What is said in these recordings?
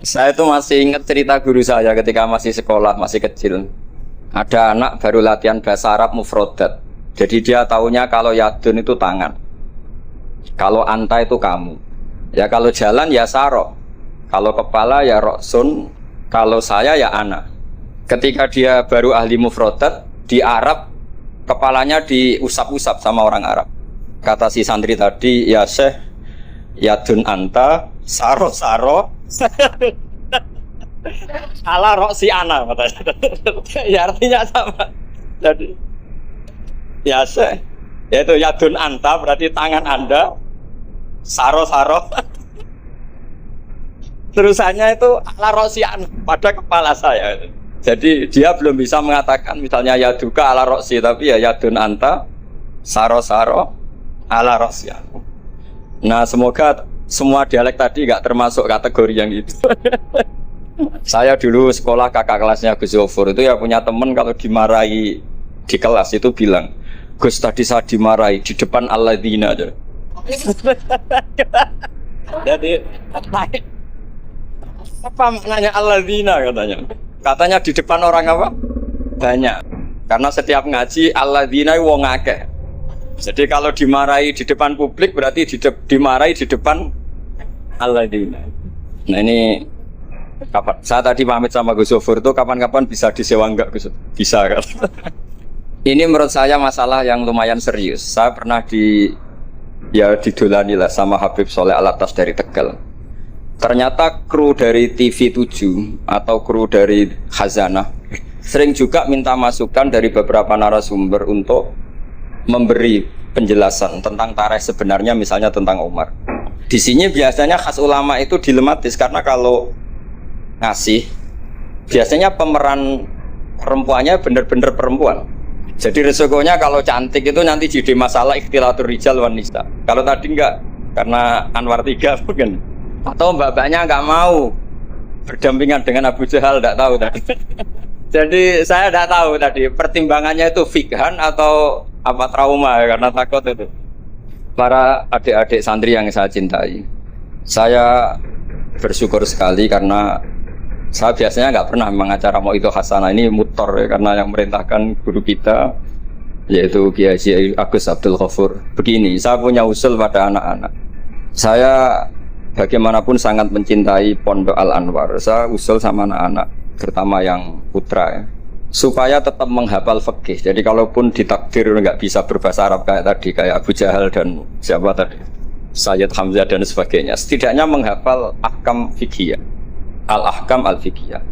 Saya itu masih ingat cerita guru saya ketika masih sekolah, masih kecil. Ada anak baru latihan bahasa Arab mufrodat. Jadi dia taunya kalau yadun itu tangan. Kalau anta itu kamu. Ya kalau jalan ya saro. Kalau kepala ya roksun. Kalau saya ya anak. Ketika dia baru ahli mufrodat, di Arab kepalanya diusap-usap sama orang Arab. Kata si santri tadi, ya Syekh, yadun anta, saro-saro, ala roksi ana katanya. Ya artinya sama. Jadi ya Syekh, yaitu yadun anta berarti tangan Anda, saro-saro. Terusannya itu ala roksi ana pada kepala saya. Jadi dia belum bisa mengatakan misalnya yaduka ala roksi, tapi ya yadun anta, saro-saro, ala roksi. Nah semoga semua dialek tadi nggak termasuk kategori yang itu. Saya dulu sekolah kakak kelasnya Gus Zofur itu ya punya temen kalau dimarahi di kelas itu bilang, Gus tadi saya dimarahi di depan alladzina aja. Jadi apa maknanya alladzina katanya? Katanya di depan orang apa? Banyak. Karena setiap ngaji alladzina wong akeh. Jadi kalau dimarahi di depan publik berarti dimarahi di depan alladzina. Nah ini kapan? Saya tadi pamit sama Gus Zofur itu kapan-kapan bisa disewa enggak Gus? Bisa kan? Ini menurut saya masalah yang lumayan serius. Saya pernah didolani lah sama Habib Soleh Alatas dari Tegal. Ternyata kru dari TV 7 atau kru dari Khazanah sering juga minta masukan dari beberapa narasumber untuk memberi penjelasan tentang tarikh sebenarnya, misalnya tentang Umar. Di sini biasanya khas ulama itu dilematis karena kalau ngasih biasanya pemeran perempuannya benar-benar perempuan. Jadi resikonya kalau cantik itu nanti jadi masalah ikhtilatur rijal wan nisa. Kalau tadi enggak, karena Anwar 3 mungkin. Atau mbak-mbaknya enggak mau berdampingan dengan Abu Jahal, enggak tahu tadi. Jadi saya enggak tahu tadi pertimbangannya itu fikhan atau apa trauma ya, karena takut itu. Para adik-adik santri yang saya cintai, saya bersyukur sekali karena saya biasanya nggak pernah mengacara mau itu hasanah, ini mutor ya, karena yang merintahkan guru kita yaitu Kiai Haji Agus Abdul Ghafur. Begini, saya punya usul pada anak-anak. Saya bagaimanapun sangat mencintai Pondok Al Anwar. Saya usul sama anak-anak, terutama yang putra ya, supaya tetap menghafal fikih. Jadi kalaupun ditakdir nggak bisa berbahasa Arab kayak tadi, kayak Abu Jahal dan siapa tadi, Sayyid Hamzah dan sebagainya, setidaknya menghafal ahkam fikih, al-ahkam al-fikih.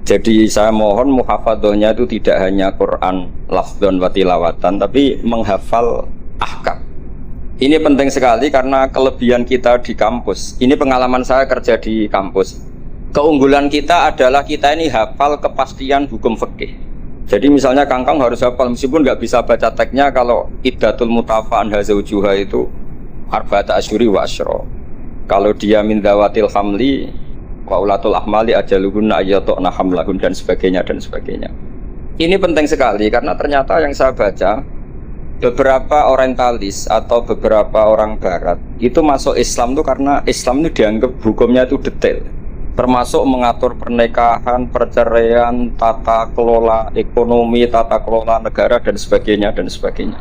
Jadi saya mohon muhafadzahnya itu tidak hanya Quran lafdzon wa tilawatan, tapi menghafal ahkam. Ini penting sekali karena kelebihan kita di kampus. Ini pengalaman saya kerja di kampus. Keunggulan kita adalah kita ini hafal kepastian hukum fikih. Jadi misalnya Kangkang harus hafal meskipun nggak bisa baca teksnya, kalau iddatul mutafa'an hazaujuha itu arba'ata asyuri wa asyra. Kalau dia min dawatil hamli wa ulatul ahmali ajaluhunna ayyatu'na hamlahun dan sebagainya dan sebagainya. Ini penting sekali karena ternyata yang saya baca, beberapa orientalis atau beberapa orang barat itu masuk Islam tuh karena Islam itu dianggap hukumnya itu detail, termasuk mengatur pernikahan, perceraian, tata kelola ekonomi, tata kelola negara dan sebagainya dan sebagainya.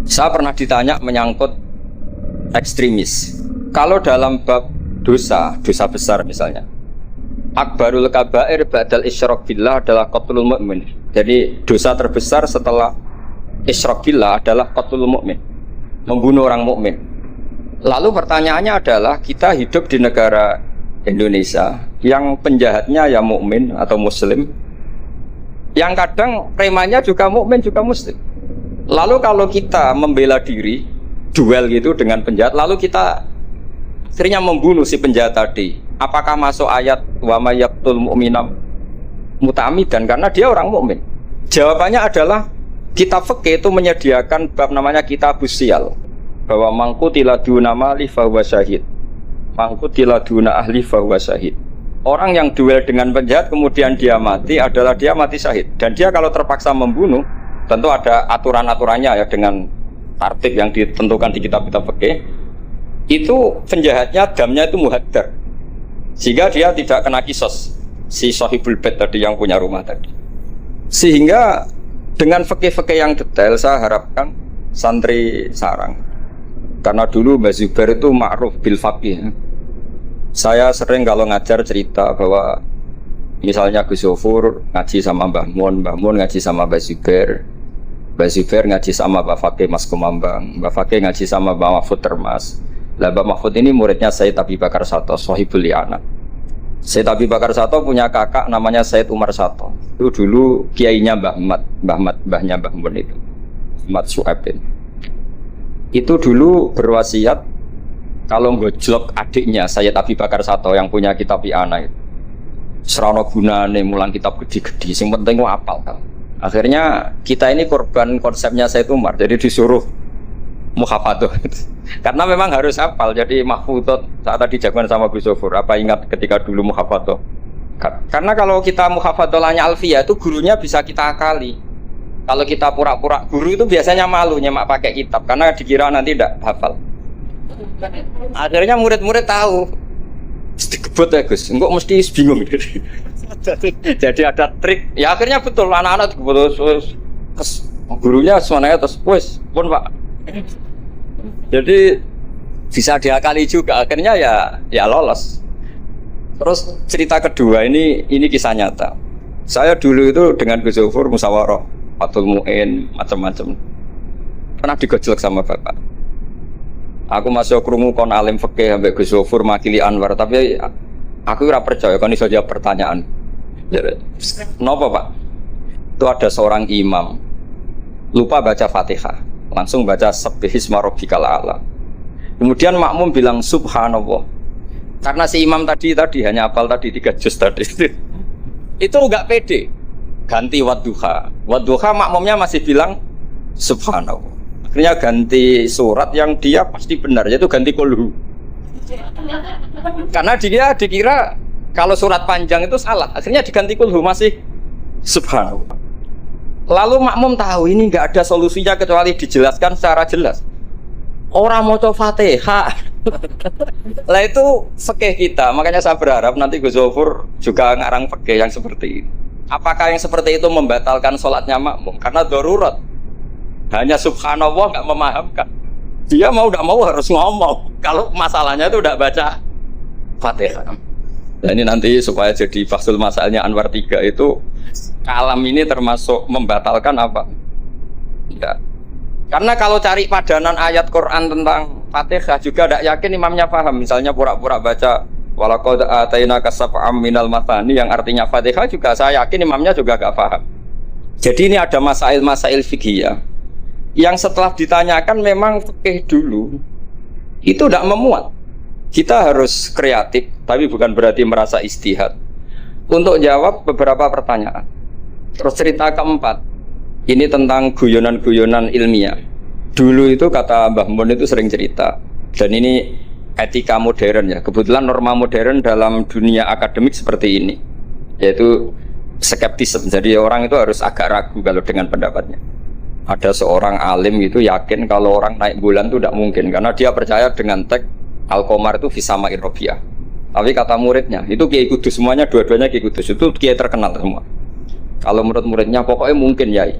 Saya pernah ditanya menyangkut ekstremis. Kalau dalam bab dosa besar misalnya, akbarul kabair ba'dal isyrak billah adalah qatlul mu'min. Jadi dosa terbesar setelah isyrak billah adalah qatlul mu'min, membunuh orang mukmin. Lalu pertanyaannya adalah kita hidup di negara Indonesia yang penjahatnya ya mukmin atau muslim, yang kadang premannya juga mukmin juga muslim. Lalu kalau kita membela diri duel gitu dengan penjahat, lalu kita seringnya membunuh si penjahat tadi, apakah masuk ayat wa may yaqtul mu'mina muta'ammidan karena dia orang mukmin? Jawabannya adalah kitab fikih itu menyediakan bab namanya kitabus siyal, bahwa mangqutila duna mali fahuwa syahid, mangqutila duna ahli fahuwa syahid. Orang yang duel dengan penjahat kemudian dia mati adalah dia mati syahid. Dan dia kalau terpaksa membunuh, tentu ada aturan-aturannya ya, dengan tertib yang ditentukan di kitab-kitab fikih. Itu penjahatnya damnya itu muhaddar. Sehingga dia tidak kena kisos si sahibul bait tadi yang punya rumah tadi. Sehingga dengan fikih-fikih yang detail saya harapkan santri sarang. Karena dulu Mbak Zubair itu ma'ruf bil faqih. Saya sering kalau ngajar cerita bahwa misalnya Gus Zofur ngaji sama Mbah Mun ngaji sama Mbak Zubair, Mbak Zubair ngaji sama Mbak Fakih Mas Kumambang, Mbak Fakih ngaji sama Mbak Mahfud Termas. Lah Mbak Mahfud ini muridnya Sayyid Abi Bakar Sato, Sohibul Li'ana. Sayyid Abi Bakar Sato punya kakak namanya Sayyid Umar Sato. Itu dulu kiainya mbahnya Mbah Mun itu, Ahmad Su'aib. Itu dulu berwasiat kalau ngojlok adiknya Sayyid Abi Bakar Sato yang punya kitab I'ana itu. Serana gunane mulang kitab gede-gede, sing penting ku apal kan. Akhirnya kita ini korban konsepnya Sayyid Umar, jadi disuruh muhafadzah. Karena memang harus hafal, jadi mahfudot saat tadi jagoan sama Gus Zofur. Apa ingat ketika dulu muhafadzah? Karena kalau kita muhafadzahnya alfiyah itu gurunya bisa kita akali. Kalau kita pura-pura guru itu biasanya malu nyemak pakai kitab karena dikira nanti tidak hafal. Akhirnya murid-murid tahu. Mesti kebut ya Gus, enggak mesti bingung. Jadi ada trik. Ya akhirnya betul anak-anak kebut terus gurunya semuanya terus wes pun Pak. Jadi bisa diakali juga akhirnya ya lolos. Terus cerita kedua ini kisah nyata. Saya dulu itu dengan Gus Zofur musyawarah Fatul Mu'in, macam-macam. Pernah digojlok sama bapak. Aku masuk krungu kon alim fikih ambek Gus Zofur makili Anwar, tapi aku ora percaya kon iso jawab pertanyaan. Napa, Pak? Itu ada seorang imam lupa baca Fatihah, langsung baca Subbihisma rabbikal a'la. Kemudian makmum bilang subhanallah. Karena si imam tadi hanya hafal tadi 3 juz tadi. Itu enggak pede. Ganti wadduha makmumnya masih bilang subhanallah. Akhirnya ganti surat yang dia pasti benar, yaitu ganti kulhu. Karena dia dikira kalau surat panjang itu salah, akhirnya diganti kulhu masih subhanallah. Lalu makmum tahu ini nggak ada solusinya kecuali dijelaskan secara jelas. Orang mau coba Fatihah. Lah itu fikih kita, makanya saya berharap nanti Gus Zofur juga ngarang fikih yang seperti ini. Apakah yang seperti itu membatalkan sholatnya makmum? Karena darurat. Hanya subhanallah nggak memahamkan. Dia mau tidak mau harus ngomong. Kalau masalahnya itu tidak baca Fatihah. Nah ini nanti supaya jadi fasul masalahnya Anwar 3 itu kalam ini termasuk membatalkan apa? Tidak. Karena kalau cari padanan ayat Quran tentang Fatihah juga tidak yakin imamnya paham. Misalnya pura-pura baca walaqad atainaka sab'am minal mathani yang artinya Fatihah juga saya yakin imamnya juga gak paham. Jadi ini ada masail-masail fiqhiyah yang setelah ditanyakan memang fikih dulu itu tidak memuat. Kita harus kreatif, tapi bukan berarti merasa istihad untuk jawab beberapa pertanyaan. Terus cerita keempat, ini tentang guyonan-guyonan ilmiah. Dulu itu kata Mbah Mun itu sering cerita, dan ini etika modern ya. Kebetulan norma modern dalam dunia akademik seperti ini, yaitu skeptisme. Jadi orang itu harus agak ragu kalau dengan pendapatnya. Ada seorang alim itu yakin kalau orang naik bulan itu tidak mungkin, karena dia percaya dengan teks Al-Qamar itu fisama irrobiah. Tapi kata muridnya, itu Kiai Kudus, semuanya dua-duanya Kiai Kudus, itu Kiai terkenal semua. Kalau menurut muridnya pokoknya mungkin ya.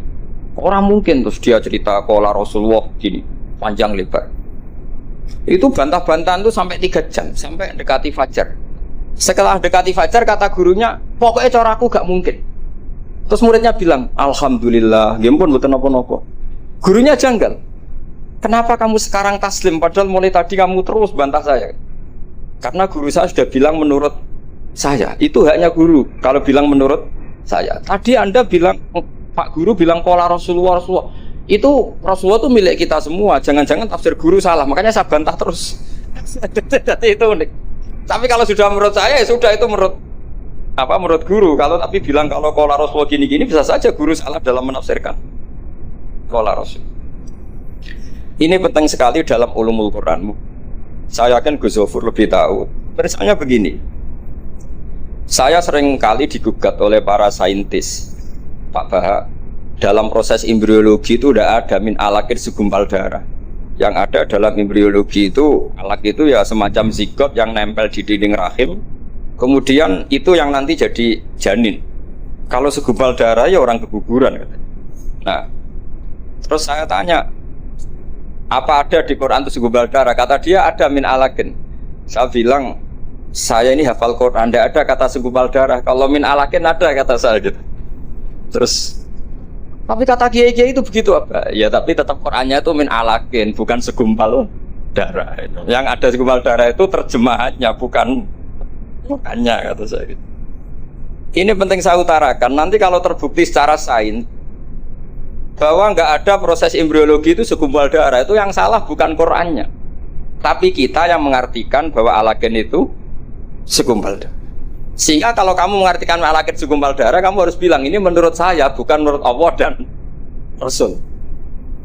Orang mungkin, terus dia cerita kola Rasulullah gini, panjang lebar. Itu bantah-bantahan tuh sampai 3 jam, sampai dekati fajar. Setelah dekati fajar kata gurunya, pokoknya cara aku gak mungkin. Terus muridnya bilang, alhamdulillah, ya ampun betul nopo-nopo. Gurunya janggal. Kenapa kamu sekarang taslim, padahal mulai tadi kamu terus bantah saya? Karena guru saya sudah bilang menurut saya, itu haknya guru. Kalau bilang menurut saya, tadi Anda bilang, Pak Guru bilang pola Rasulullah. Itu Rasulullah itu milik kita semua. Jangan-jangan tafsir guru salah. Makanya saya bantah terus. Jadi itu unik. Tapi kalau sudah menurut saya, ya sudah itu menurut guru. Kalau tapi bilang kalau pola Rasulullah gini-gini, bisa saja guru salah dalam menafsirkan pola Rasul. Ini penting sekali dalam ulumul Quran. Saya yakin Gus Zofur lebih tahu. Misalnya begini. Saya sering kali digugat oleh para saintis. Pak Baha, dalam proses embriologi itu tidak ada min alakir segumpal darah. Yang ada dalam embriologi itu, alak itu ya semacam zigot yang nempel di dinding rahim, Kemudian itu yang nanti jadi janin. Kalau segumpal darah ya orang keguguran katanya. Nah, terus saya tanya, apa ada di Quran itu segumpal darah? Kata dia ada min alakin. Saya bilang, saya ini hafal Quran, tidak ada kata segumpal darah. Kalau min alakin ada kata saya gitu. Terus, tapi kata kiai-kiai itu begitu apa? Ya tapi tetap Qurannya itu min alakin, bukan segumpal darah. Yang ada segumpal darah itu terjemahannya, bukannya kata saya gitu. Ini penting saya utarakan. Nanti kalau terbukti secara sains bahwa nggak ada proses embriologi itu segumpal darah, itu yang salah bukan Qurannya, tapi kita yang mengartikan bahwa alagen itu segumpal darah. Sehingga kalau kamu mengartikan alagen segumpal darah, kamu harus bilang ini menurut saya, bukan menurut Allah dan Rasul.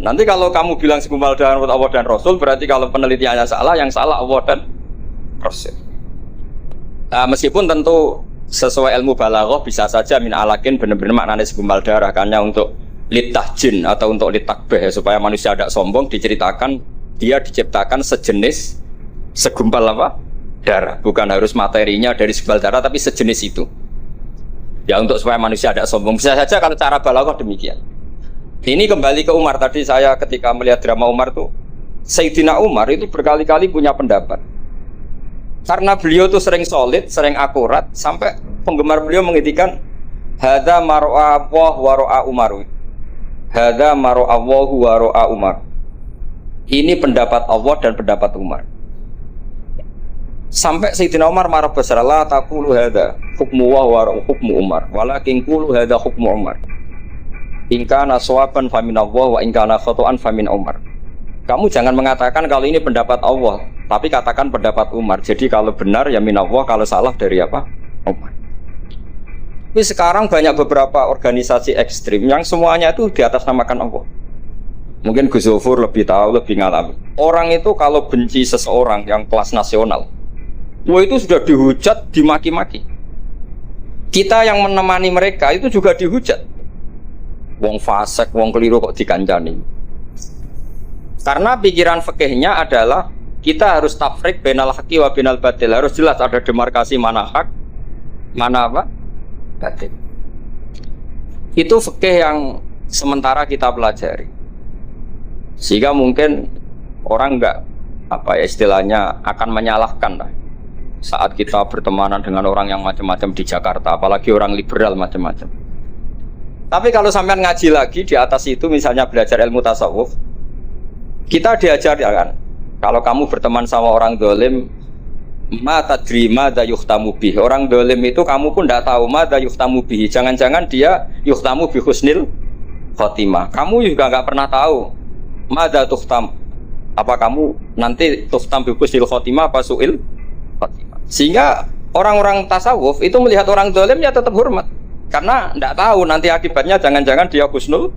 Nanti kalau kamu bilang segumpal darah menurut Allah dan Rasul, berarti kalau penelitiannya salah, yang salah Allah dan Rasul. Nah, meskipun tentu sesuai ilmu balaghah bisa saja min alakin benar-benar maknanya segumpal darah, karena untuk litahjin atau untuk litakbeh ya, supaya manusia tidak sombong, diceritakan dia diciptakan sejenis segumpal apa? Darah, bukan harus materinya dari segumpal darah, tapi sejenis itu ya, untuk supaya manusia tidak sombong. Bisa saja kalau cara balaghah demikian. Ini kembali ke Umar. Tadi saya ketika melihat drama Umar tuh, Sayyidina Umar itu berkali-kali punya pendapat. Karena beliau tuh sering solid, sering akurat, sampai penggemar beliau mengintikan hadza mar'a Allah wa ra'a Umar. Hadza mar'a Allah wa ra'a Umar. Ini pendapat Allah dan pendapat Umar. Sampai Sayyidina Umar marah besar, la taqulu hadza hukmu wa hukmu Umar, walakin qulu hadza hukmu Umar. In kana shawaban fa min Allah wa in kana khata'an fa min Umar. Kamu jangan mengatakan kalau ini pendapat Allah, tapi katakan pendapat Umar. Jadi kalau benar ya min Allah, kalau salah dari apa? Umar. Tapi sekarang banyak beberapa organisasi ekstrim yang semuanya itu di atas namakan Allah. Mungkin Gus Zofur lebih tahu, lebih ngalami. Orang itu kalau benci seseorang yang kelas nasional, wah itu sudah dihujat, dimaki-maki. Kita yang menemani mereka itu juga dihujat. Wong fasik, wong keliru kok dikancani. Karena pikiran fikihnya adalah kita harus tafrik bainal haqqi wa bainal batil. Harus jelas ada demarkasi mana hak, mana apa? Batil. Itu fikih yang sementara kita pelajari. Sehingga mungkin orang enggak apa ya istilahnya akan menyalahkan lah saat kita bertemanan dengan orang yang macam-macam di Jakarta, apalagi orang liberal macam-macam. Tapi kalau sampean ngaji lagi di atas itu, misalnya belajar ilmu tasawuf, kita diajar ya kan, kalau kamu berteman sama orang dolim, ma tadri madza yuhtamu bih. Orang dolim itu kamu pun tidak tahu madza yuhtamu bih. Jangan-jangan dia yuhtamu bi husnil khotimah. Kamu juga nggak pernah tahu madza tuhtam. Apa kamu nanti tuhtam bi husnil khotimah apa suil khotimah. Sehingga orang-orang tasawuf itu melihat orang dolim ya tetap hormat. Karena tidak tahu nanti akibatnya, jangan-jangan dia husnul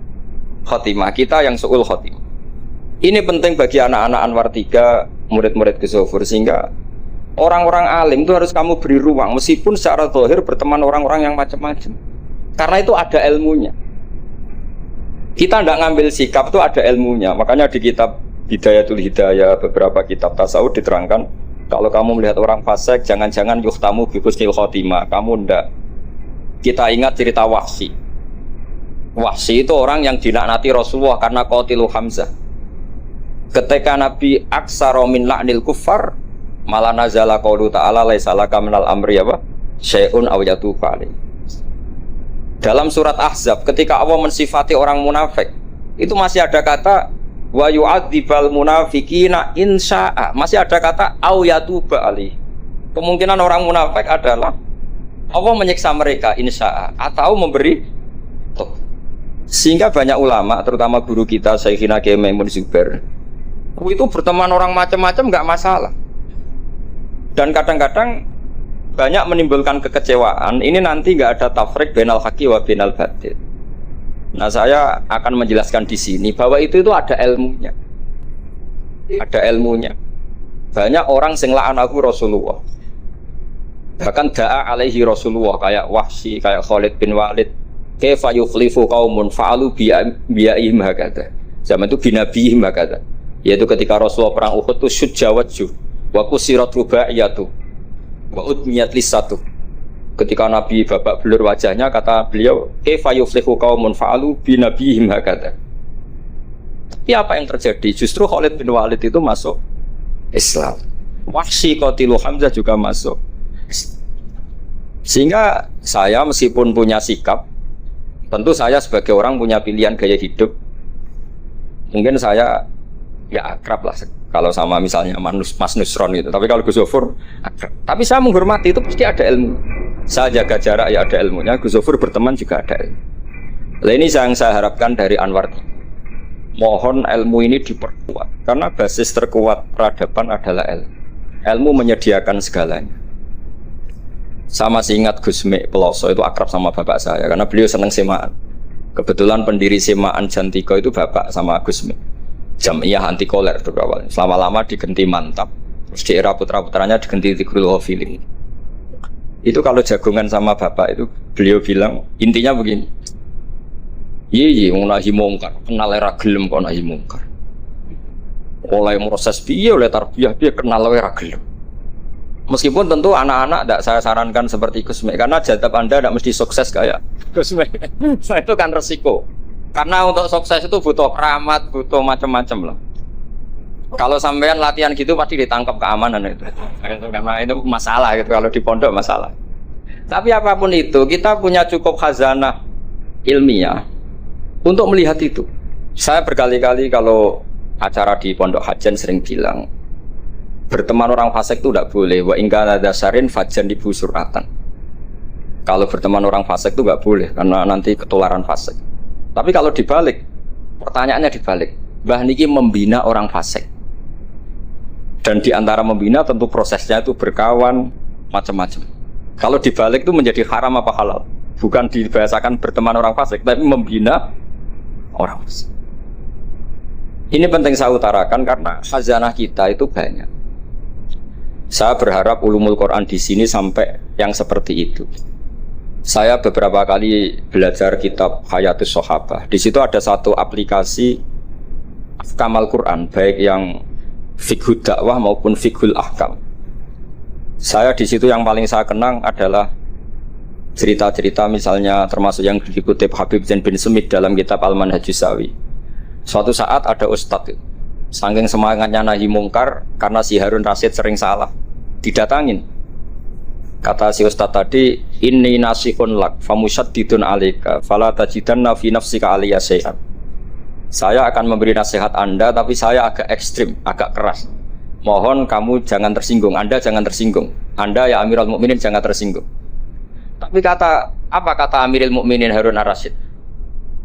khotimah, kita yang suul khotimah. Ini penting bagi anak-anak Anwar 3, murid-murid Gus Zofur, sehingga orang-orang alim itu harus kamu beri ruang, meskipun secara zahir berteman orang-orang yang macam-macam, karena itu ada ilmunya. Kita tidak ngambil sikap, itu ada ilmunya. Makanya di kitab Hidayatul Hidayah, beberapa kitab tasawuf diterangkan, kalau kamu melihat orang fasik, jangan-jangan yuhtamu bi husnil khotimah, kamu tidak. Kita ingat cerita Wahsy. Wahsy itu orang yang dilaknati Rasulullah karena qatilu Hamzah. Ketika Nabi aksara min la'nil kuffar, malah nazala qaulu ta'ala laisa laka minal amri apa? Syai'un aw yatufa alaihi. Dalam surat Ahzab ketika Allah mensifati orang munafik, itu masih ada kata wa yu'adzibal munafiqina insya'a. Masih ada kata aw yatuba alaihi. Kemungkinan orang munafik adalah Allah menyiksa mereka insya'a atau memberi toh. Sehingga banyak ulama, terutama guru kita Syekhina Kiai Maimun Zubair, itu berteman orang macam-macam nggak masalah. Dan kadang-kadang banyak menimbulkan kekecewaan. Ini nanti nggak ada tafrik bainal haqqi wa bainal batil. Nah, saya akan menjelaskan di sini bahwa itu ada ilmunya. Ada ilmunya. Banyak orang sing la'anahu Rasulullah. Bahkan da'a alaihi Rasulullah, kayak Wahsy, kayak Khalid bin Walid, kaifa yukhlifu qaumun fa'alu bi'ihim hakadha. Zaman itu binabihim hakadha. Yaitu ketika Rasulullah perang Uhud itu syujja wajhu wa kusirat rubaiyatu. Wa udmiyat lisatu. Ketika Nabi babak belur wajahnya, kata beliau, kaifa yuflihu qaumun fa'alu bi nabiyhim hakadha. Tapi apa yang terjadi? Justru Khalid bin Walid itu masuk Islam. Wahsy qatilu Hamzah juga masuk. Sehingga saya meskipun punya sikap, tentu saya sebagai orang punya pilihan gaya hidup. Mungkin saya ya akrab lah kalau sama misalnya Mas Nusron gitu. Tapi kalau Gus Zofur akrab. Tapi saya menghormati, itu pasti ada ilmu. Saya jaga jarak ya ada ilmunya. Gus Zofur berteman juga ada ilmu. Nah, ini yang saya harapkan dari Anwar. Mohon ilmu ini diperkuat, karena basis terkuat peradaban adalah ilmu. Ilmu menyediakan segalanya. Saya masih ingat Gus Mek Peloso itu akrab sama bapak saya, karena beliau senang semaan. Kebetulan pendiri semaan Jantiko itu bapak sama Gus Mek. Jamiyah anti koler itu awalnya. Selama-lama digenti Mantap, terus di era putra-putranya digenti Tigrul Ghafilin. Itu kalau jagungan sama bapak itu beliau bilang intinya begini. Iya, nahi mungkar, kenal era gelem kok nahi mungkar. Oleh proses piye, oleh tarbiyah piye kenal era gelem. Meskipun tentu anak-anak tidak saya sarankan seperti Gus Mek, karena jadab Anda tidak mesti sukses kayak Gus Mek. Nah, itu kan resiko. Karena untuk sukses itu butuh keramat, butuh macam-macam lah. Kalau sampean latihan gitu pasti ditangkap keamanan itu. Karena itu masalah gitu, kalau di pondok masalah. Tapi apapun itu, kita punya cukup khazanah ilmiah untuk melihat itu. Saya berkali-kali kalau acara di Pondok Hajan sering bilang, berteman orang fasik itu tidak boleh. Wa ingkana dasarin fajan ibu suratan. Kalau berteman orang fasik itu nggak boleh, karena nanti ketularan fasik. Tapi kalau dibalik, pertanyaannya dibalik. Mbah niki membina orang fasik. Dan di antara membina tentu prosesnya itu berkawan macam-macam. Kalau dibalik itu menjadi haram apa halal? Bukan dibahasakan berteman orang fasik, tapi membina orang fasik. Ini penting saya utarakan karena khazanah kita itu banyak. Saya berharap ulumul Quran di sini sampai yang seperti itu. Saya beberapa kali belajar kitab Hayatus Sahabah. Di situ ada satu aplikasi Kamal Quran, baik yang fiqhud dakwah maupun fiqhul ahkam. Saya di situ yang paling saya kenang adalah cerita-cerita misalnya termasuk yang dikutip Habib Zain bin Sumit dalam kitab Al-Manhajus Sawi. Suatu saat ada ustadz, saking semangatnya nahi mungkar karena si Harun Rasid sering salah, didatangin. Kata si ustadz tadi, inni nasihun lak famusyaddidun alaika fala tajidanna fi nafsika aliyya syai'an. Saya akan memberi nasihat Anda, tapi saya agak ekstrim, agak keras. Mohon kamu jangan tersinggung, Anda jangan tersinggung. Anda ya Amirul Mukminin jangan tersinggung. Tapi apa kata Amirul Mukminin Harun Ar-Rasyid?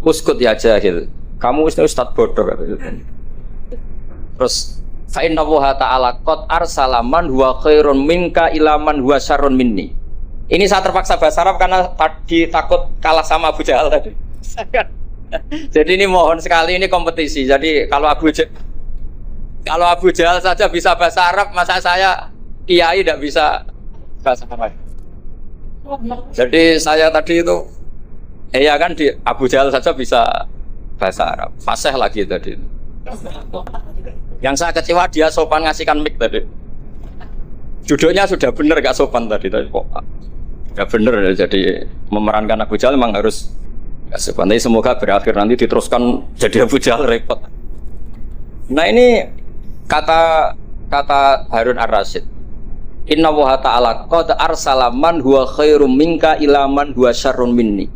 Uskut ya jahil. Kamu ustadz bodoh. Terus fa inna Allaha ta'ala qad arsala man huwa khairun minka ila man huwa syarrun minni. Ini saya terpaksa bahasa Arab karena tadi takut kalah sama Abu Jahal tadi. Jadi ini mohon sekali, ini kompetisi. Jadi kalau Abu Jahal saja bisa bahasa Arab, masa saya kiai tidak bisa bahasa Arab? Jadi saya tadi itu ya kan di Abu Jahal saja bisa bahasa Arab, fasih lagi tadi. Yang saya kecewa dia sopan ngasihkan mic tadi. Judulnya sudah bener gak sopan tadi kok. Gak bener, jadi memerankan Abu Jahal memang harus gak sopan. Tapi semoga berakhir nanti diteruskan jadi Abu Jahal repot. Nah ini kata Harun Ar-Rasyid. Inna Allaha ta'ala qad arsala man huwa khairum minka ila man huwa syarrun minni.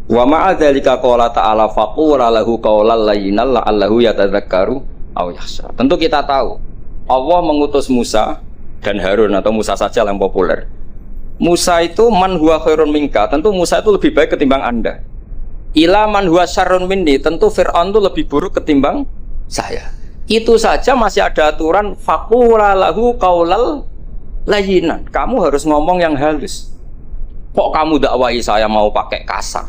Wa ma'a dzalika qala ta'ala faqula lahu qawlan layyinan la'allahu yatadzakkaru aw yakhsha. Tentu kita tahu Allah mengutus Musa dan Harun, atau Musa saja yang populer. Musa itu man huwa khairun minka, tentu Musa itu lebih baik ketimbang Anda. Ila man huwa syarrun minni, tentu Fir'aun itu lebih buruk ketimbang saya. Itu saja masih ada aturan faqula lahu qawlan layyinan. Kamu harus ngomong yang halus. Kok kamu dakwahi saya mau pakai kasar?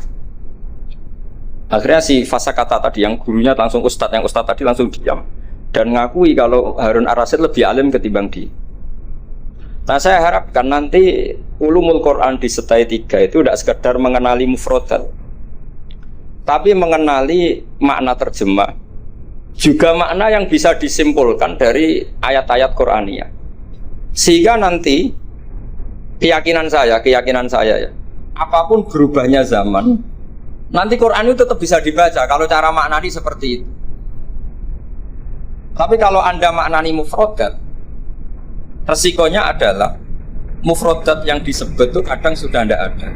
Akhirnya si Fasakata tadi yang gurunya langsung yang ustadz tadi langsung diam dan ngakui kalau Harun Ar-Rasyid lebih alim ketimbang dia. Nah saya harapkan nanti ulumul Quran di setai 3 itu tidak sekedar mengenali mufradat, tapi mengenali makna terjemah, juga makna yang bisa disimpulkan dari ayat-ayat Qur'aniyah. Sehingga nanti keyakinan saya ya. Apapun berubahnya zaman, nanti Quran itu tetap bisa dibaca kalau cara maknani seperti itu. Tapi kalau Anda maknani mufrodat, resikonya adalah mufrodat yang disebut itu kadang sudah tidak ada.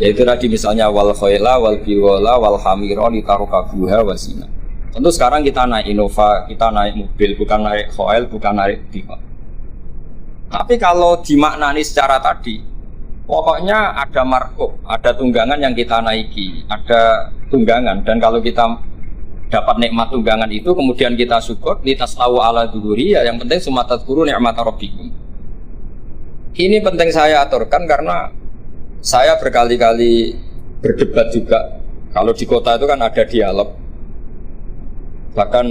Yaitu tadi misalnya wal khayla wal biwala wal hamira litarukabuha wasina. Tentu sekarang kita naik Innova, kita naik mobil, bukan naik khayl, bukan naik biwala. Tapi kalau dimaknani secara tadi, pokoknya ada markup, ada tunggangan yang kita naiki, ada tunggangan, dan kalau kita dapat nikmat tunggangan itu, kemudian kita syukur, litaslahu ala dhuhuri, ya yang penting sumatat guru nikmat rabbikum. Ini penting saya aturkan karena saya berkali-kali berdebat juga. Kalau di kota itu kan ada dialog. Bahkan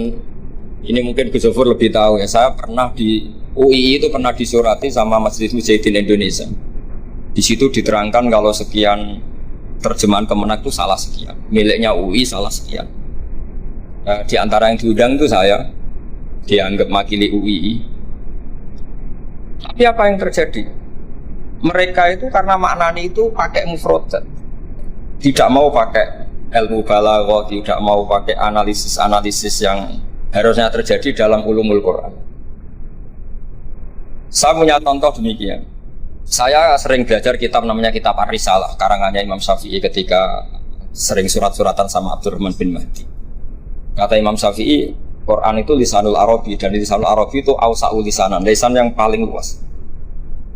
ini mungkin Gus Zofur lebih tahu ya. Saya pernah di UI itu pernah disurati sama Majelis Mujahidin Indonesia. Di situ diterangkan kalau sekian terjemahan Kemenak itu salah sekian, miliknya UI salah sekian. Nah, di antara yang diundang itu saya dianggap makili UI. Tapi apa yang terjadi? Mereka itu karena maknani itu pakai mufrodat, tidak mau pakai ilmu balaghah, tidak mau pakai analisis yang harusnya terjadi dalam ulumul Quran. Saya punya contoh demikian. Saya sering belajar kitab namanya Kitab Ar-Risalah, karangannya Imam Syafi'i ketika sering surat-suratan sama Abdurrahman bin Mahdi. Kata Imam Syafi'i, Quran itu lisanul Arabi, dan lisanul Arabi itu awsa'u lisanan, lisan yang paling luas.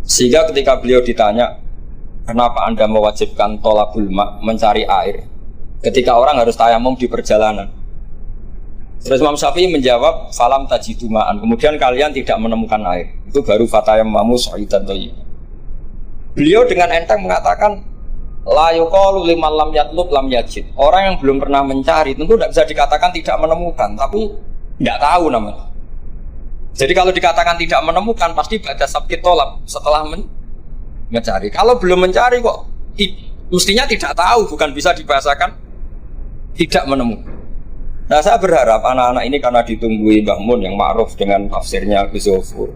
Sehingga ketika beliau ditanya, kenapa Anda mewajibkan tolabul ma', mencari air, ketika orang harus tayamum di perjalanan? Terus Imam Syafi'i menjawab, falam tajidu ma'an, kemudian kalian tidak menemukan air, itu baru fatayammamu sa'idan thayyiban. Beliau dengan enteng mengatakan, la yuqalu liman lam yatlub lam yajid. Orang yang belum pernah mencari tentu tidak bisa dikatakan tidak menemukan, tapi tidak tahu namanya. Jadi kalau dikatakan tidak menemukan pasti baca sabkit tolab setelah mencari. Kalau belum mencari kok mestinya tidak tahu, bukan bisa dibahasakan tidak menemukan. Nah, saya berharap anak-anak ini karena ditunggui Mbah Mun yang ma'ruf dengan tafsirnya Gus Zofur.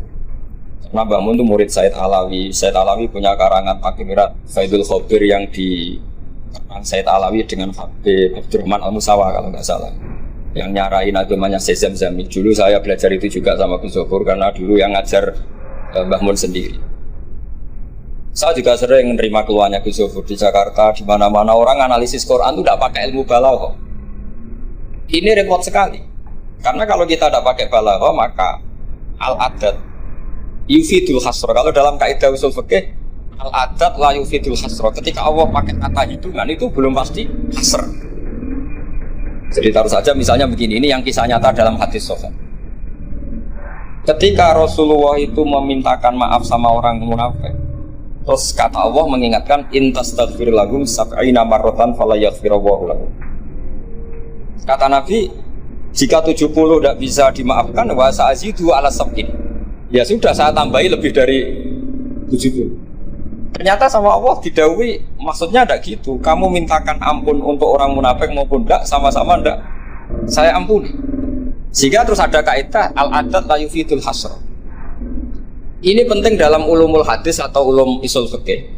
Karena Mbah Mun itu murid Said Alawi. Said Alawi punya karangan Takmirat Faidul Khobir yang di Said Alawi dengan Habib Abdurrahman Al-Musawa kalau nggak salah, yang nyarain agamanya Syekh Zamzami. Dulu saya belajar itu juga sama Gus Zofur karena dulu yang ngajar Mbah Mun sendiri. Saya juga sering menerima keluhannya Gus Zofur di Jakarta, di mana-mana orang analisis Quran itu tidak pakai ilmu balaghah. Ini repot sekali. Karena kalau kita tidak pakai balaghah maka al-adat yufidul hasra. Kalau dalam kaidah usul fikih, al-adat la yufidul hasra. Ketika Allah pakai kata hitungan itu belum pasti hasr. Jadi taruh saja misalnya begini, ini yang kisah nyata dalam hadis sahih. Ketika Rasulullah itu memintakan maaf sama orang munafik, terus kata Allah mengingatkan intastaghfir lahum sab'ina marratan fala yaghfirullahu lahum. Kata Nabi, jika 70 tidak bisa dimaafkan, wa sa'azidu ala sab'in. Ya sudah, saya tambahi lebih dari 70. Ternyata sama Allah didhawuhi, maksudnya tidak gitu. Kamu mintakan ampun untuk orang munafik maupun tidak, sama-sama tidak saya ampuni. Sehingga terus ada kaidah al-adat la yufidul hasr. Ini penting dalam ulumul hadis atau ulum usul fikih.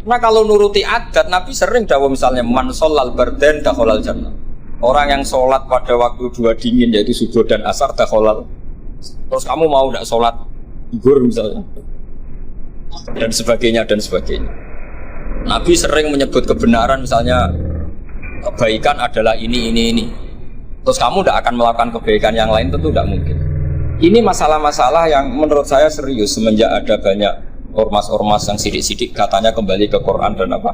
Karena kalau nuruti adat, Nabi sering dawuh misalnya man sholal bardan dakhalal jannah. Orang yang sholat pada waktu dua dingin yaitu subuh dan asar dakhalal. Terus kamu mau tidak sholat zuhur misalnya, dan sebagainya dan sebagainya. Nabi sering menyebut kebenaran, misalnya kebaikan adalah ini. Terus kamu tidak akan melakukan kebaikan yang lain, tentu tidak mungkin. Ini masalah-masalah yang menurut saya serius semenjak ada banyak ormas-ormas yang sidik-sidik katanya kembali ke Quran dan apa.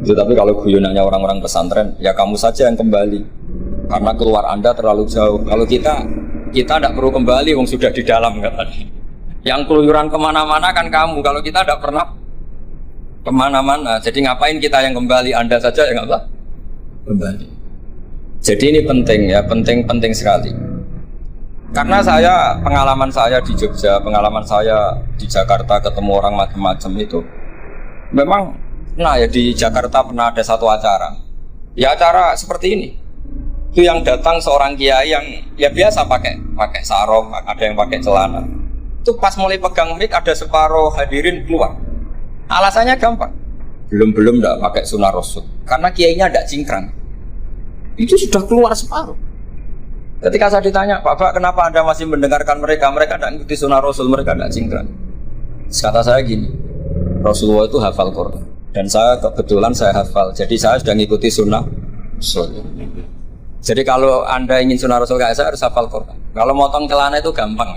Tetapi kalau guyonannya orang-orang pesantren, ya kamu saja yang kembali. Karena keluar Anda terlalu jauh. Kalau kita tidak perlu kembali, wong sudah di dalam katanya. Yang keluyuran kemana-mana kan kamu. Kalau kita tidak pernah kemana-mana, jadi ngapain kita yang kembali? Anda saja yang apa? Kembali. Jadi ini penting ya, penting sekali. Karena pengalaman saya di Jogja, pengalaman saya di Jakarta ketemu orang macam-macam itu, memang, nah ya di Jakarta pernah ada satu acara. Ya acara seperti ini. Itu yang datang seorang kiai yang ya biasa pakai sarung, ada yang pakai celana. Itu pas mulai pegang mic ada separuh hadirin keluar. Alasannya gampang. Belum tidak pakai sunnah Rasul. Karena kiainya tidak cingkrang. Itu sudah keluar separuh. Ketika saya ditanya, Pak, kenapa Anda masih mendengarkan mereka? Mereka tidak mengikuti sunnah Rasul, mereka tidak cingkrang. Kata saya gini, Rasulullah itu hafal Quran. Dan saya kebetulan saya hafal. Jadi saya sudah mengikuti sunnah Rasul. Jadi kalau Anda ingin sunnah Rasul kayak saya harus hafal Quran. Kalau motong celana itu gampang.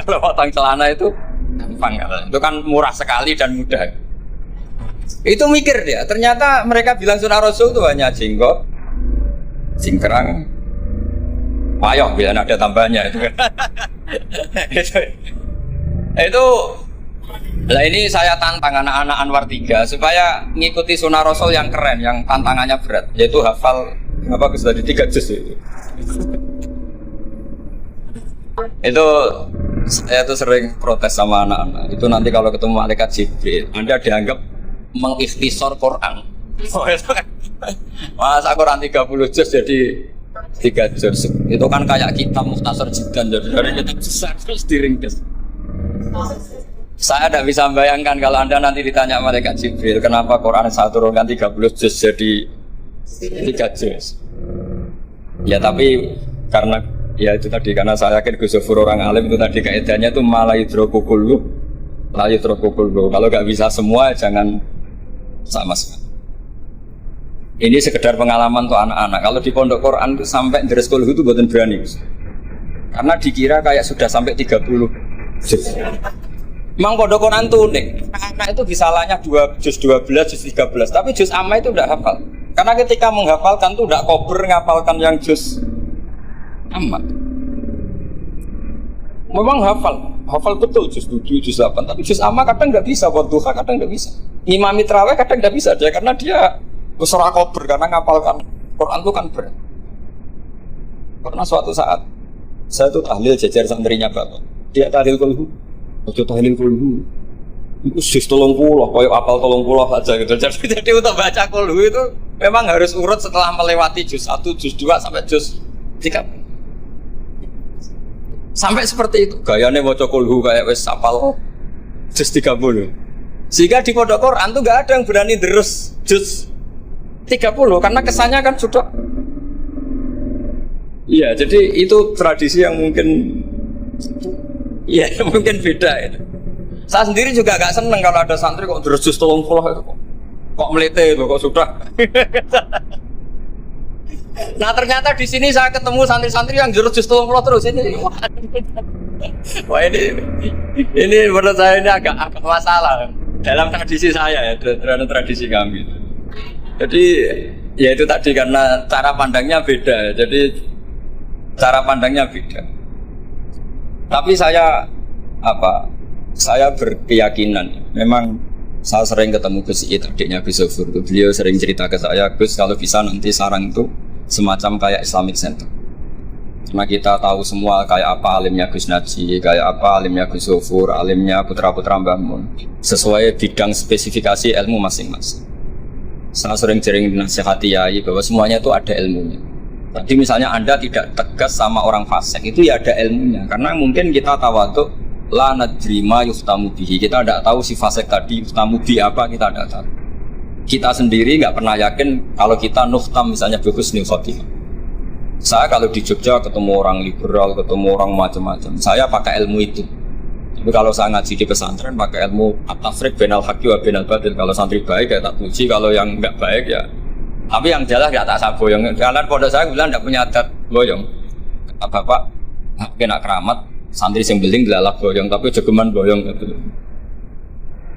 Kalau motong celana itu gampang. Itu kan murah sekali dan mudah. Itu mikir dia. Ternyata mereka bilang sunnah Rasul itu hanya jenggot, cingkrang, payah bila ada tambahnya itu. Itu lah ini saya tantang anak-anak Anwar 3 supaya ngikuti sunnah Rasul yang keren, yang tantangannya berat, yaitu hafal apa dari 3 juz itu. Itu saya tuh sering protes sama anak-anak. Itu nanti kalau ketemu malaikat Jibril, Anda dianggap mengikhtisar Quran. Oh, itu kan. Masa Quran 30 juz jadi 3 juz. Itu kan kayak kitab Mukhtasar Jiddan, jadi dari kitab besar terus diringkas. Saya tidak bisa membayangkan kalau Anda nanti ditanya malaikat Jibril, kenapa Quran saya turunkan 30 juz jadi 3 juz. Ya tapi karena ya itu tadi, karena saya yakin Gus Zofur orang alim itu tadi kaidahnya itu malah yudrokukulu, la yudrokukulu. Kalau nggak bisa semua jangan sama sekali. Ini sekedar pengalaman untuk anak-anak. Kalau di pondok Quran itu sampai deres kulhu itu buatan berani, karena dikira kayak sudah sampai 30 juz. Memang pondok Quran itu unik. Anak itu bisalahnya juz 12, juz 13, tapi juz amma itu tidak hafal. Karena ketika menghafalkan itu tidak kober ngapalkan yang juz amma. Memang hafal betul juz 7, juz 8, tapi juz amma kadang nggak bisa, buat duha kadang nggak bisa. Imam Mitraweh kadang nggak bisa dia, karena dia surah kober, karena ngapalkan Quran itu kan berat. Karena suatu saat saya tuh tahlil jajar santrinya Bapak, dia tahlil kulhu, waktu tahlil kulhu itu juz 30, koyok apal 30 aja gitu. Jadi untuk baca kulhu itu memang harus urut setelah melewati juz 1, juz 2 sampai juz 3. Sampai seperti itu. Gayane maca kulhu kayak wis apal juz 30. Sehingga di pondok Quran tuh enggak ada yang berani terus juz 30 karena kesannya kan sudah. Iya, jadi itu tradisi yang mungkin mungkin beda itu. Saya sendiri juga gak seneng kalau ada santri kok terus juz 30 itu kok melete itu kok sudah. Nah ternyata di sini saya ketemu santri-santri yang jurus juz 30 terus ini. Wah ini menurut saya ini agak masalah dalam tradisi saya ya, dalam tradisi kami. Jadi ya itu tadi karena cara pandangnya beda. Jadi cara pandangnya beda. Tapi saya berkeyakinan memang saya sering ketemu Gus Iit, adiknya Gus Zofur. Beliau sering cerita ke saya, Gus kalau bisa nanti sarang itu semacam kayak Islamic Center. Karena kita tahu semua kayak apa alimnya Gus Najih, kayak apa alimnya Gus Zofur, alimnya putra-putra Mbah Mun, sesuai bidang spesifikasi ilmu masing-masing. Saya sering nasihati yai bahwa semuanya itu ada ilmunya. Tadi misalnya Anda tidak tegas sama orang fasik, itu ya ada ilmunya. Karena mungkin kita tawadhu la nadri ma yuftamu bihi. Kita tidak tahu si fasik tadi yuftamu bi apa, kita tidak tahu. Kita sendiri nggak pernah yakin kalau kita nuftam misalnya bagus nih khotimah. Saya kalau di Jogja ketemu orang liberal, ketemu orang macam-macam, saya pakai ilmu itu. Tapi kalau saya ngaji di pesantren pakai ilmu at-tafriq bainal haqqi wa bainal batil. Kalau santri baik ya tak puji, kalau yang nggak baik ya. Tapi yang jelas nggak tak saboyong. Karena pondok saya bilang nggak punya adat boyong. Bapak kena keramat, santri yang beling dilalak boyong, tapi jogeman boyong gitu.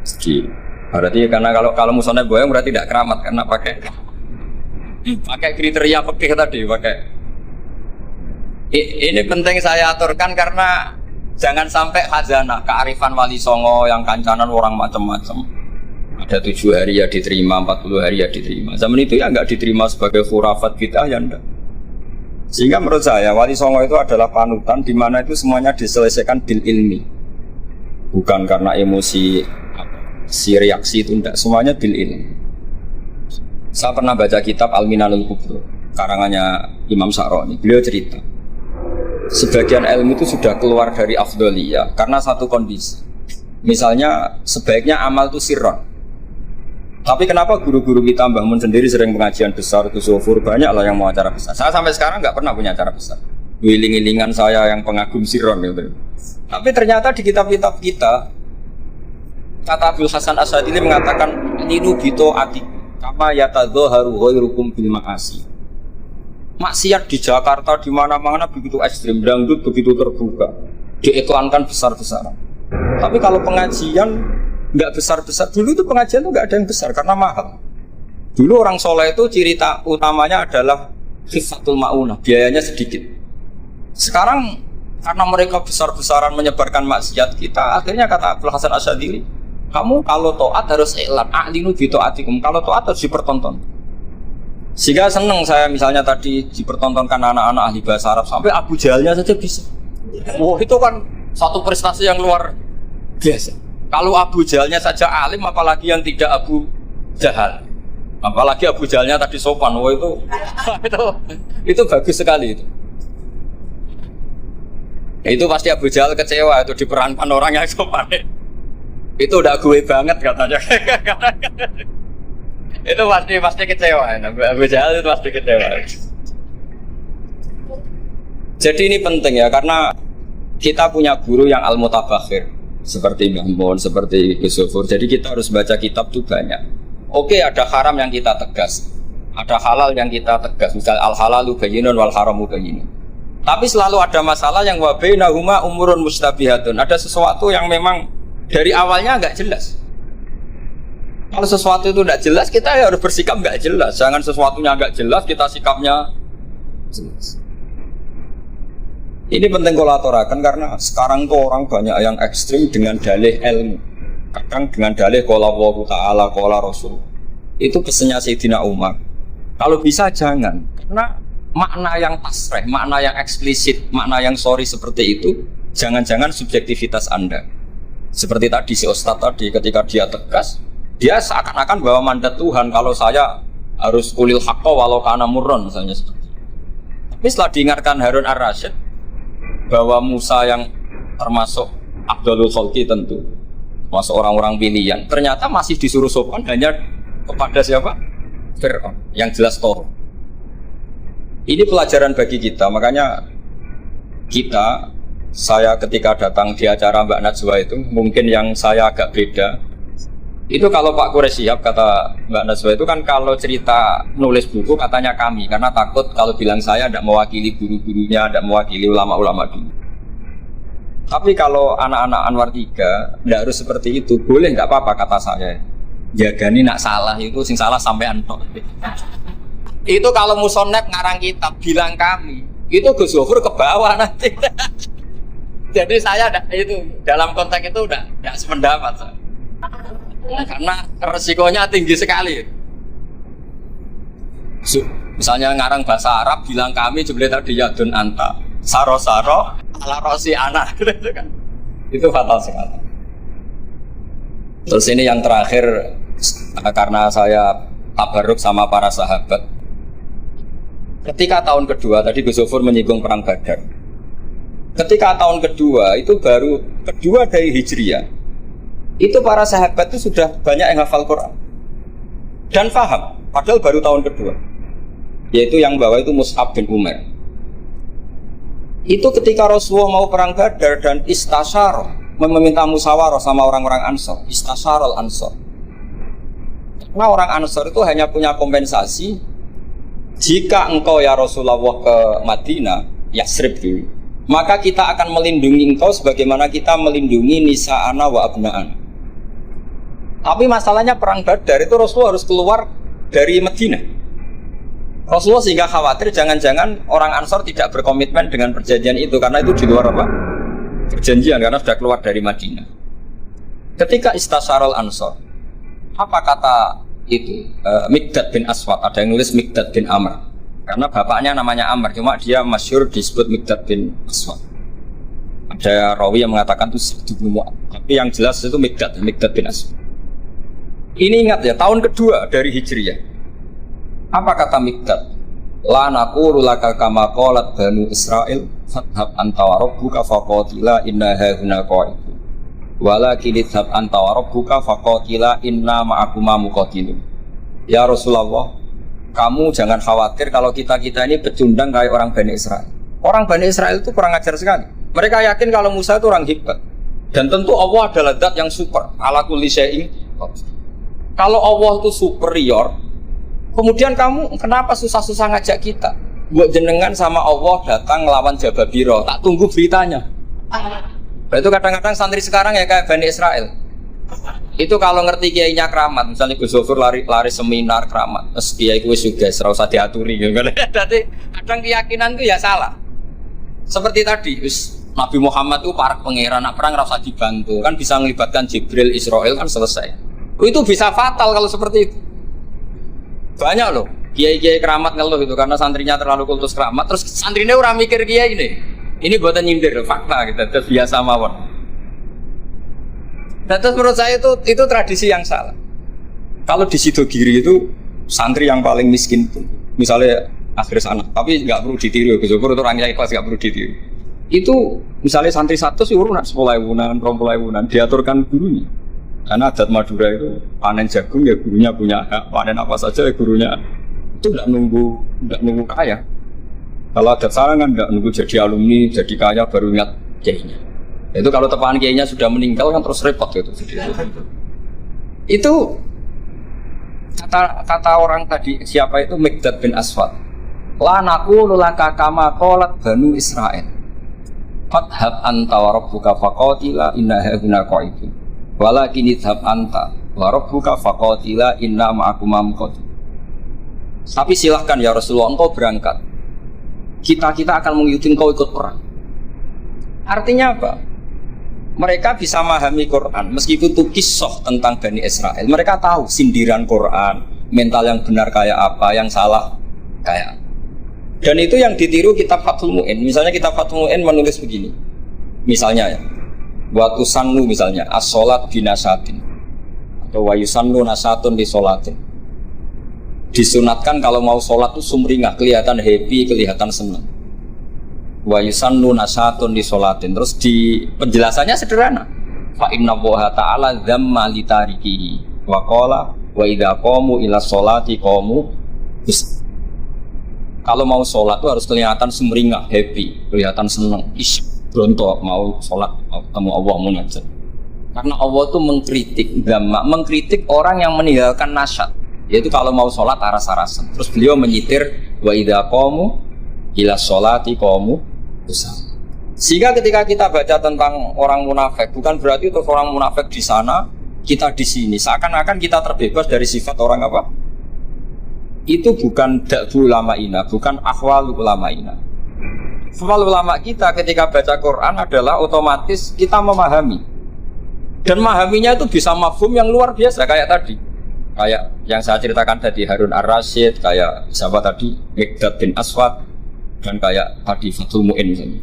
Jadi berarti karena kalau musuhnya boyong berarti tidak keramat karena pakai kriteria fikih tadi pakai. Ini penting saya aturkan karena jangan sampai khazanah kearifan wali songo yang kancanan orang macam-macam. Ada 7 hari ya diterima, 40 hari ya diterima. Zaman itu ya nggak diterima sebagai khurafat bid'ah ya enggak. Sehingga menurut saya wali songo itu adalah panutan di mana itu semuanya diselesaikan bil ilmi. Bukan karena emosi si reaksi itu enggak, semuanya bil ilmi. Saya pernah baca kitab Al-Minanul Kubro karangannya Imam Sa'roni. Beliau cerita sebagian ilmu itu sudah keluar dari afdholiyah karena satu kondisi. Misalnya sebaiknya amal itu sirron. Tapi kenapa guru-guru kita Mbah Mun sendiri sering pengajian besar, Gus Zofur, banyak lah yang mau acara besar. Saya sampai sekarang nggak pernah punya acara besar. Wiling-wilingan saya yang pengagum sirron gitu. Tapi ternyata di kitab-kitab kita, kata Abdul Hasan Asadili mengatakan ninu bito ati kama yatadzaharu ghairukum bil ma'asi. Maksiat di Jakarta di mana-mana begitu ekstrim, dangdut begitu terbuka, diiklankan besar-besaran. Tapi kalau pengajian nggak besar-besar, dulu itu pengajian itu nggak ada yang besar karena mahal. Dulu orang soleh itu ciri utamanya adalah khifatul ma'unah, biayanya sedikit. Sekarang karena mereka besar-besaran menyebarkan maksiat, kita akhirnya kata Abdul Hasan Asyadili, kamu kalau to'at harus iklan, a'linu bi to'atikum, kalau to'at harus dipertonton. Sehingga seneng saya misalnya tadi dipertontonkan anak-anak ahli bahasa Arab, sampai Abu Jahalnya saja bisa. Wah, itu kan satu prestasi yang luar biasa. Kalau Abu Jahalnya saja alim, apalagi yang tidak Abu Jahal. Apalagi Abu Jahalnya tadi sopan, wah itu bagus sekali itu. Itu pasti Abu Jahal kecewa itu diperankan orang yang sopan. Itu udah gue banget katanya. Itu pasti kecewa. Abu Jahal itu pasti kecewa. Jadi ini penting ya, karena kita punya guru yang al-mutabakhir seperti Mbah Mun, seperti Gus Zofur. Jadi kita harus baca kitab itu banyak. Oke, ada haram yang kita tegas, ada halal yang kita tegas. Misal al-halalu bayyinun wal haramu bayyinun. Tapi selalu ada masalah yang wa bainahuma umurun mustabihatun. Ada sesuatu yang memang dari awalnya enggak jelas. Kalau sesuatu itu enggak jelas, kita harus bersikap enggak jelas. Jangan sesuatunya enggak jelas, kita sikapnya jelas. Ini penting kolaborakan karena sekarang tuh orang banyak yang ekstrim dengan dalih ilmu. Kadang dengan dalih qala Allahu ta'ala, qala Rasul. Itu pesannya Sayyidina Umar. Kalau bisa jangan, karena makna yang tasrih, makna yang eksplisit, makna yang sorry seperti itu, jangan-jangan subjektivitas Anda. Seperti tadi si Ustadz tadi, ketika dia tegas, dia seakan-akan bahwa mandat Tuhan kalau saya harus kulil haqqa walau kana murron misalnya seperti itu. Tapi setelah diingatkan Harun ar-Rasyid bahwa Musa yang termasuk Abdul Khalqi tentu masuk orang-orang pilihan, ternyata masih disuruh sopan hanya kepada siapa? Fir'aun, yang jelas Taurat. Ini pelajaran bagi kita, makanya saya ketika datang di acara Mbak Najwa itu, mungkin yang saya agak beda. Itu kalau Pak Quraisy Shihab, kata Mbak Najwa itu kan kalau cerita nulis buku katanya kami, karena takut kalau bilang saya tidak mewakili guru-gurunya, tidak mewakili ulama-ulama dulu. Tapi kalau anak-anak Anwar 3 tidak harus seperti itu, boleh nggak apa-apa kata saya. Jagani nak salah itu, sing salah sampai antok. Itu kalau musonep ngarang kitab bilang kami, itu Gus Zofur ke bawah nanti. Jadi saya itu dalam konteks itu udah sependapat saya. Karena resikonya tinggi sekali. Misalnya ngarang bahasa Arab bilang kami jebule tadi yadun anta saro-saro ala rosi anak gitu kan. Itu fatal sekali. Terus ini yang terakhir, karena saya tabarruk sama para sahabat. Ketika tahun kedua, tadi Gus Zofur menyinggung perang Badar. Ketika tahun kedua, itu baru kedua dari Hijriyah. Itu para sahabat itu sudah banyak yang hafal Quran dan paham, padahal baru tahun kedua. Yaitu yang bawa itu Mus'ab bin Umair. Itu ketika Rasulullah mau perang Badar dan istasyar, meminta musyawarah sama orang-orang Ansor, istasyarul Ansor. Karena orang Ansor itu hanya punya kompensasi jika engkau ya Rasulullah ke Madinah, Yasrib dulu, maka kita akan melindungi engkau sebagaimana kita melindungi nisa'ana wa abna'ana. Tapi masalahnya perang Badar itu Rasulullah harus keluar dari Madinah. Rasulullah sehingga khawatir jangan-jangan orang Ansor tidak berkomitmen dengan perjanjian itu, karena itu di luar apa? Perjanjian, karena sudah keluar dari Madinah. Ketika istasyarul Ansor, apa kata itu? Miqdad bin Aswad, ada yang nulis Miqdad bin Amr. Karena bapaknya namanya Amr, cuma dia masyhur disebut Miqdad bin Aswad. Ada rawi yang mengatakan itu Sa'd bin Mu'adz, tapi yang jelas itu Miqdad bin Aswad. Ini ingat ya, tahun kedua dari Hijriyah. Apa kata Miqdad? La naqulu laka kama qalat banu Israil fadhhab anta wa rabbuka faqatila inna hauna qa'idun. Walakin idhhab anta wa rabbuka faqatila inna ma'akuma muqatilun. Ya Rasulullah, kamu jangan khawatir kalau kita-kita ini pecundang kayak orang Bani Israel. Orang Bani Israel itu kurang ajar sekali. Mereka yakin kalau Musa itu orang hebat. Dan tentu Allah adalah zat yang super, ala kulli syai'in. Kalau Allah itu superior, kemudian kamu kenapa susah-susah ngajak kita? Buat jenengan sama Allah datang ngelawan Jababiro, tak tunggu beritanya. Itu kadang-kadang santri sekarang ya kayak Bani Israel. Itu kalau ngerti kiainya keramat, misalnya Gus Zofur lari seminar keramat, terus kiai gue juga serau usah diaturi. Jadi kadang keyakinan itu ya salah. Seperti tadi, Nabi Muhammad itu para pangeran, nak perang rasa dibantu, kan bisa melibatkan Jibril, Israel kan selesai. Itu bisa fatal kalau seperti itu. Banyak loh kiai-kiai keramat ngeluh itu karena santrinya terlalu kultus keramat, terus santrinya orang mikir kiai ini buatan nyindir fakta gitu, terus biasa mawon. Dan terus menurut saya itu tradisi yang salah. Kalau di Sidogiri itu santri yang paling miskin pun, misalnya akhir sana, tapi nggak perlu ditiru, itu orangnya ikhlas nggak perlu ditiru. Itu misalnya santri 100 urun 10.000-an, 20.000-an diaturkan gurunya. Karena adat Madura itu panen jagung ya gurunya punya hak, panen apa saja ya gurunya. Itu tidak nunggu kaya. Kalau adat sana kan tidak nunggu jadi alumni, jadi kaya baru ingat kiainya. Itu kalau tepahan kiainya sudah meninggal kan terus repot gitu. Itu kata orang tadi siapa itu Mikdad bin Aswad. La naqulu laka kama qalat banu Israil. Fadhhab anta wa rabbuka faqatila inna hauna qa'idun. Walakin idhab anta wa rabbuka faqatila inna ma'akuma muqatilun. Tapi silahkan ya Rasulullah, engkau berangkat. Kita akan mengikuti engkau ikut perang. Artinya apa? Mereka bisa memahami Quran meskipun itu kisah tentang Bani Israel. Mereka tahu sindiran Quran, mental yang benar kayak apa, yang salah kayak apa. Dan itu yang ditiru kitab Fathul Mu'in. Misalnya kitab Fathul Mu'in menulis begini. Misalnya ya, wa tusannu misalnya as-sholat binasatin atau wa yusannu nasatun di sholatin. Disunatkan kalau mau sholat itu sumringah, kelihatan happy, kelihatan senang. Wa yusannu nasatun di sholatin. Terus di penjelasannya sederhana. Fa inna Allaha ta'ala dzamma li tarikihi wa qala wa idza qamu ila sholati qamu. Kalau mau sholat itu harus kelihatan sumringah, happy, kelihatan senang. Bronto mau sholat, mau ketemu Allah munajat. Karena Allah itu mengkritik orang yang meninggalkan nasyat. Yaitu kalau mau sholat aras-arasan. Terus beliau menyitir wa idza qamu ila sholati qamu kusala. Sehingga ketika kita baca tentang orang munafik, bukan berarti untuk orang munafik di sana, kita di sini. Seakan-akan kita terbebas dari sifat orang apa? Itu bukan da'bu ulama'ina, bukan akhwal ulama'ina. Akhwal ulama kita ketika baca Quran adalah otomatis kita memahami. Dan memahaminya itu bisa mafhum yang luar biasa kayak tadi. Kayak yang saya ceritakan tadi Harun Ar-Rasyid, kayak siapa tadi Mikdad bin Aswad, dan kayak tadi Fathul Mu'in misalnya.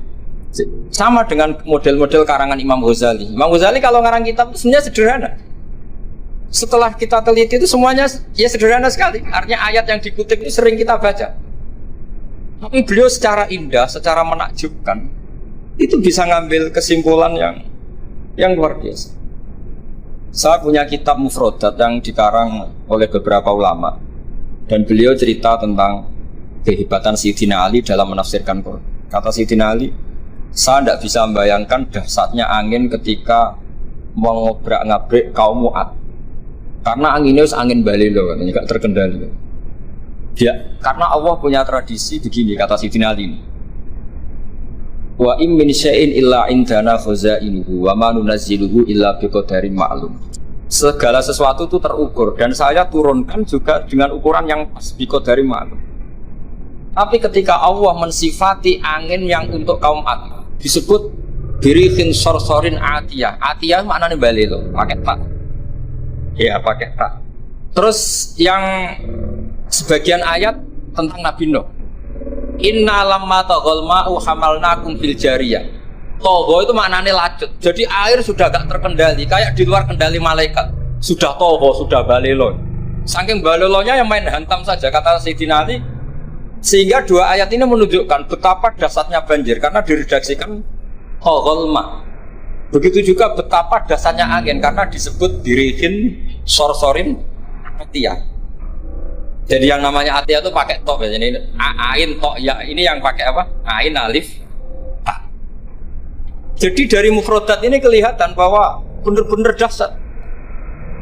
Sama dengan model-model karangan Imam Ghazali. Imam Ghazali kalau ngarang kitab sebenarnya sederhana. Setelah kita teliti itu semuanya ya sederhana sekali. Artinya ayat yang dikutip itu sering kita baca. Tapi beliau secara indah, secara menakjubkan, itu bisa ngambil kesimpulan yang luar biasa. Saya punya kitab Mufrodat yang dikarang oleh beberapa ulama, dan beliau cerita tentang kehebatan Sayyidina Ali dalam menafsirkan Quran. Kata Sayyidina Ali, saya tidak bisa membayangkan dahsyatnya angin ketika mengobrak-ngabrik kaum Mu'ad. Karena anginnya angin balilo, katanya gak terkendali. Karena Allah punya tradisi begini, kata Sayyidina Ali. Wa im min syai'in illa indana khazainuhu wa ma nunazziluhu illa biqadarin ma'lum. Segala sesuatu itu terukur dan saya turunkan juga dengan ukuran yang pas, biqadarin ma'lum. Tapi ketika Allah mensifati angin yang untuk kaum Ad disebut birihin sorsorin atiyah. Atiyah maknanya balilo, pakai tak. Ya pakai tak. Terus yang sebagian ayat tentang Nabi Nuh. Inna lamma taghal ma'u hamalnakum fil jariyah. Togho itu maknanya lacut. Jadi air sudah gak terkendali, kayak di luar kendali malaikat. Sudah togho, sudah balelo. Saking balelonya yang main hantam saja, kata Sayyidina Ali. Sehingga dua ayat ini menunjukkan betapa dahsyatnya banjir karena diredaksikan ghalma. Begitu juga betapa dahsyatnya angin karena disebut dirihin sorsorin atia. Jadi yang namanya atia itu pakai tok ya. Ini ain tok ya, ini yang pakai apa? Ain alif ta. Jadi dari mufradat ini kelihatan bahwa benar-benar dahsyat.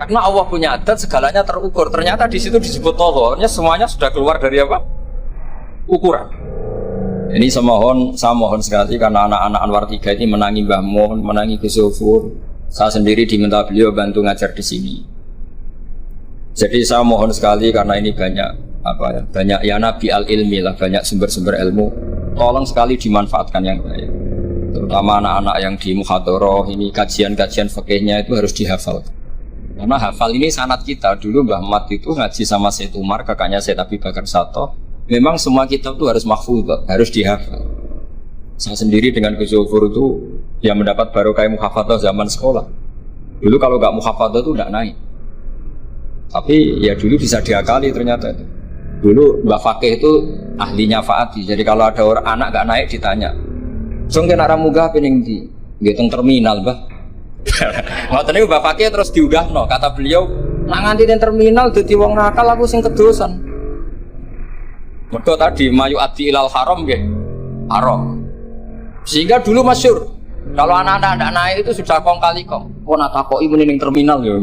Karena Allah punya adat segalanya terukur. Ternyata di situ disebut tohornya semuanya sudah keluar dari apa? Ukuran. Ini saya mohon sekali karena anak-anak Anwar 3 ini menangi Mbah Mun, menangi Gus Zufur. Saya sendiri diminta beliau bantu ngajar di sini. Jadi saya mohon sekali karena ini banyak ya nabi al-ilmi lah, banyak sumber-sumber ilmu. Tolong sekali dimanfaatkan yang baik. Terutama anak-anak yang di muhadharah ini kajian-kajian fikihnya itu harus dihafal. Karena hafal ini sanad kita. Dulu Mbah Mat itu ngaji sama Syed Umar, kakaknya Syed Abi Bakar Sato. Memang semua kitab itu harus mahfudz, harus dihafal. Saya sendiri dengan Gus Zufur itu yang mendapat barokah muhafadzah zaman sekolah. Dulu kalau nggak muhafadzah itu nggak naik. Tapi ya dulu bisa diakali ternyata itu. Dulu Mbak Fakih itu ahlinya Faati. Jadi kalau ada orang anak nggak naik ditanya, "Song kena ramuga pening di ngitung terminal, Mbah." Waktu itu Mbak Fakih terus diudahno, kata beliau, "Nak nganti ning terminal dadi wong nakal aku sing kedosan." Mergo tadi mayu adi ilal haram nggih. Haram. Sehingga dulu masyhur kalau anak-anak tidak naik itu sudah kong kali kong. Oh nak takoki muni ning terminal yo.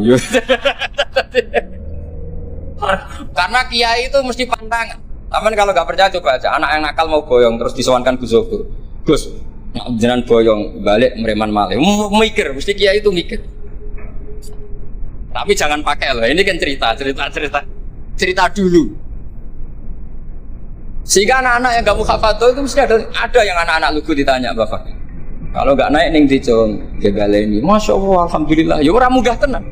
Karena kiai itu mesti pantangan. Tapi kalau nggak percaya coba aja anak yang nakal mau boyong terus disowankan Gus Zufur. Gus, nak jenengan boyong balik mereman malih. Mikir, mesti kiai itu mikir. Tapi jangan pakai loh. Ini kan cerita dulu. Sehingga anak-anak yang nggak muhafadzah itu mesti ada yang anak-anak lugu ditanya Bapak. Kalau nggak naik ning dicong ini, masya Allah, alhamdulillah. Ya orang munggah tenang.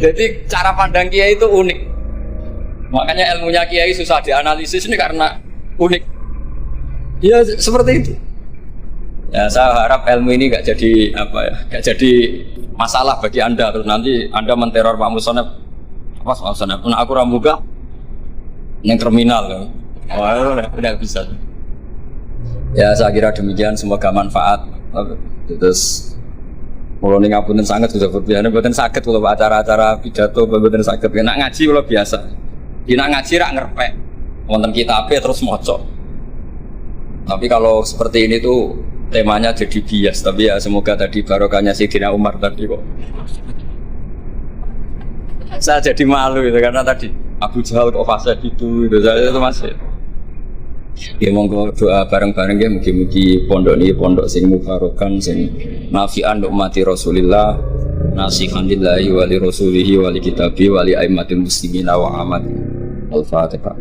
Jadi cara pandang kiai itu unik. Makanya ilmunya kiai susah dianalisis ini karena unik. Ya seperti itu. Ya saya harap ilmu ini nggak jadi nggak jadi masalah bagi anda. Terus nanti anda menteror Pak Musonep. Apa Pak Musonep? Nah aku ramuga yang terminal loh. Udah bisa. Ya saya kira demikian, semoga manfaat. Terus kalau ini ngapunten sangat sudah berbiasa, buatan sakit kalau acara-acara pidato, buatan sakit. Nak ngaji kalau biasa, nak ngaji rak ngerpek, wonten kitabnya terus mocok. Tapi kalau seperti ini tuh temanya jadi bias. Tapi ya semoga tadi barokahnya Sayyidina Umar tadi kok. Saya jadi malu itu karena tadi Abu Jahal kok fase gitu, saya itu masih. Ya monggo doa bareng-bareng ya mugi-mugi pondok ini pondok sing mubarokan sing nafi'an ummati Rasulillah nasihan lillahi wa li rasulihi wa li kitabi wa li aimmatil muslimina wa amat. Al-Fatihah.